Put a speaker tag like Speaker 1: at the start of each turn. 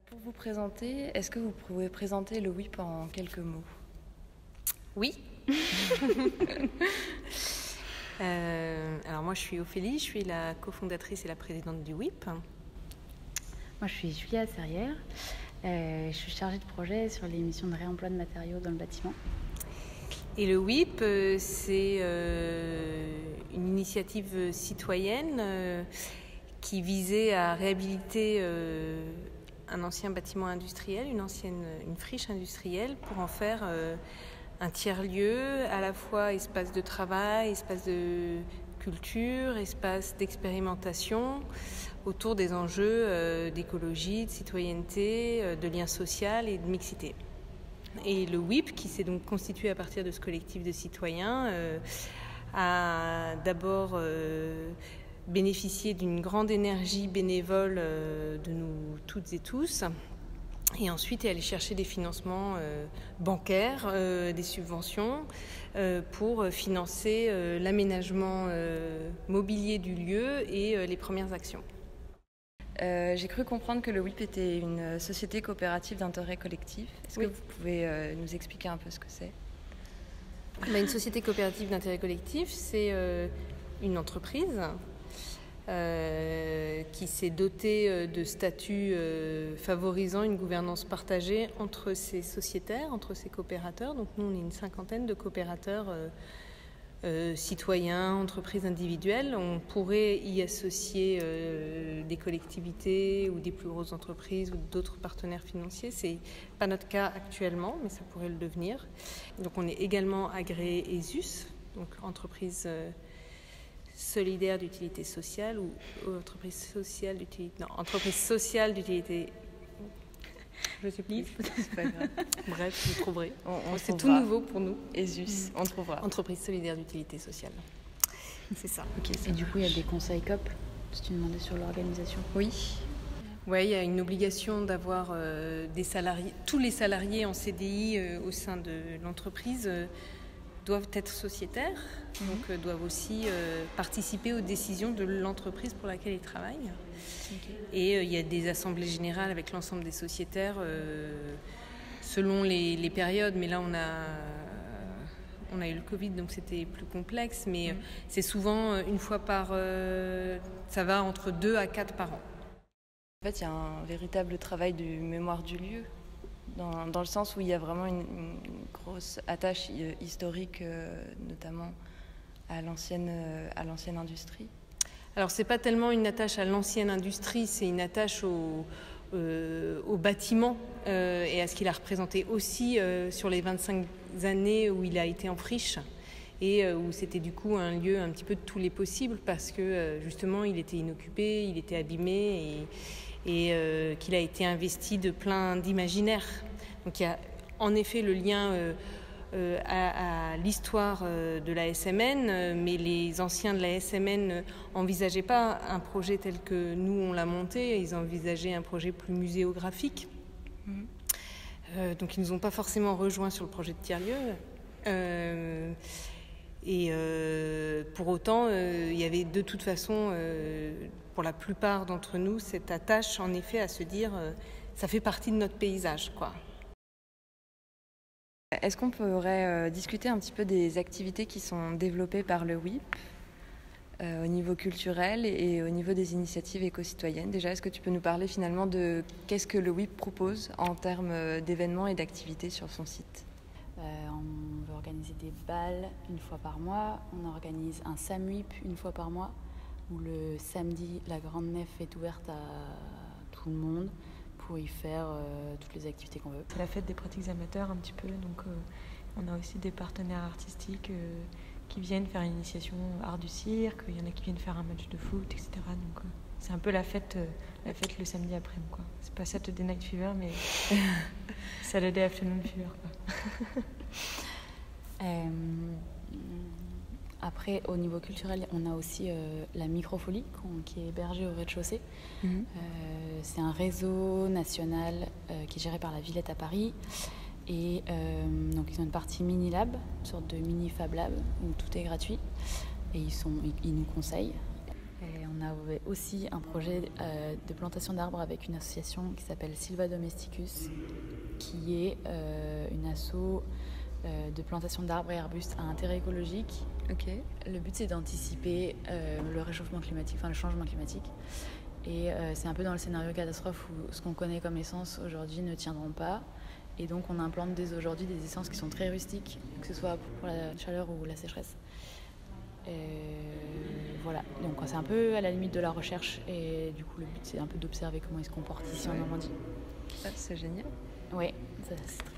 Speaker 1: Pour vous présenter, est-ce que vous pouvez présenter le WIP en quelques mots?
Speaker 2: Oui. Alors moi je suis Ophélie, je suis la cofondatrice et la présidente du WIP.
Speaker 3: Moi je suis Julia Serrière, je suis chargée de projet sur les missions de réemploi de matériaux dans le bâtiment.
Speaker 2: Et le WIP, c'est une initiative citoyenne qui visait à réhabiliter un ancien bâtiment industriel, une friche industrielle, pour en faire un tiers-lieu, à la fois espace de travail, espace de culture, espace d'expérimentation autour des enjeux d'écologie, de citoyenneté, de lien social et de mixité. Et le WIP, qui s'est donc constitué à partir de ce collectif de citoyens, a d'abord bénéficié d'une grande énergie bénévole de nous toutes et tous, et ensuite est allé chercher des financements bancaires, des subventions, pour financer l'aménagement mobilier du lieu et les premières actions.
Speaker 1: J'ai cru comprendre que le WIP était une société coopérative d'intérêt collectif. Est-ce que vous pouvez nous expliquer un peu ce que c'est?
Speaker 2: Une société coopérative d'intérêt collectif, c'est une entreprise qui s'est dotée de statuts favorisant une gouvernance partagée entre ses sociétaires, entre ses coopérateurs. Donc nous, on est une cinquantaine de coopérateurs citoyens, entreprises individuelles. On pourrait y associer des collectivités ou des plus grosses entreprises ou d'autres partenaires financiers. C'est pas notre cas actuellement, mais ça pourrait le devenir. Donc on est également agréé ESUS, donc entreprise solidaire d'utilité sociale ou entreprise sociale d'utilité. Je sais plus.
Speaker 1: C'est pas grave.
Speaker 2: Bref, vous trouverez. C'est tout
Speaker 1: trouvera.
Speaker 2: nouveau pour nous.
Speaker 1: ESUS, on trouvera.
Speaker 2: Entreprise solidaire d'utilité sociale. C'est ça.
Speaker 1: Okay,
Speaker 3: Et du coup, il y a des conseils COP, si tu demandais sur l'organisation.
Speaker 1: Oui.
Speaker 2: Oui, il y a une obligation d'avoir des salariés. Tous les salariés en CDI au sein de l'entreprise doivent être sociétaires, donc doivent aussi participer aux décisions de l'entreprise pour laquelle ils travaillent. Okay. Et il y a des assemblées générales avec l'ensemble des sociétaires selon les périodes, mais là on a eu le Covid, donc c'était plus complexe, mais c'est souvent une fois par... ça va entre 2 à 4 par an.
Speaker 1: En fait, il y a un véritable travail de mémoire du lieu, dans le sens où il y a vraiment une grosse attache historique, notamment à l'ancienne industrie.
Speaker 2: Alors, ce n'est pas tellement une attache à l'ancienne industrie, c'est une attache au bâtiment et à ce qu'il a représenté aussi sur les 25 années où il a été en friche et où c'était du coup un lieu un petit peu de tous les possibles parce que justement il était inoccupé, il était abîmé et qu'il a été investi de plein d'imaginaires. Donc il y a en effet le lien à l'histoire de la SMN, mais les anciens de la SMN n'envisageaient pas un projet tel que nous on l'a monté, ils envisageaient un projet plus muséographique. Donc ils ne nous ont pas forcément rejoints sur le projet de tiers-lieu. Pour autant, il y avait de toute façon, pour la plupart d'entre nous, cette attache en effet à se dire ça fait partie de notre paysage, quoi.
Speaker 1: Est-ce qu'on pourrait discuter un petit peu des activités qui sont développées par le WIP au niveau culturel et au niveau des initiatives éco-citoyennes? Déjà, est-ce que tu peux nous parler finalement de qu'est-ce que le WIP propose en termes d'événements et d'activités sur son site?
Speaker 3: On veut organiser des balles une fois par mois, on organise un SAMWIP une fois par mois, où le samedi, la grande nef est ouverte à tout le monde pour y faire toutes les activités qu'on veut.
Speaker 4: C'est la fête des pratiques amateurs un petit peu, donc on a aussi des partenaires artistiques qui viennent faire une initiation art du cirque, il y en a qui viennent faire un match de foot, etc. Donc c'est un peu la fête le samedi après-midi, quoi. C'est pas Saturday Night Fever, mais Saturday Afternoon Fever, quoi.
Speaker 3: Après, au niveau culturel, on a aussi la Microfolie qui est hébergée au rez-de-chaussée. C'est un réseau national qui est géré par la Villette à Paris. Et donc ils ont une partie mini-lab, une sorte de mini-fab lab où tout est gratuit. Et ils nous conseillent. Et on avait aussi un projet de plantation d'arbres avec une association qui s'appelle Silva Domesticus, qui est une asso de plantation d'arbres et arbustes à intérêt écologique.
Speaker 1: Okay.
Speaker 3: Le but, c'est d'anticiper le réchauffement climatique, enfin le changement climatique. Et c'est un peu dans le scénario catastrophe où ce qu'on connaît comme essence aujourd'hui ne tiendront pas. Et donc on implante dès aujourd'hui des essences qui sont très rustiques, que ce soit pour la chaleur ou la sécheresse. Voilà, donc c'est un peu à la limite de la recherche et du coup le but c'est un peu d'observer comment ils se comportent ici en Normandie.
Speaker 1: Ah, c'est génial.
Speaker 3: Oui, c'est très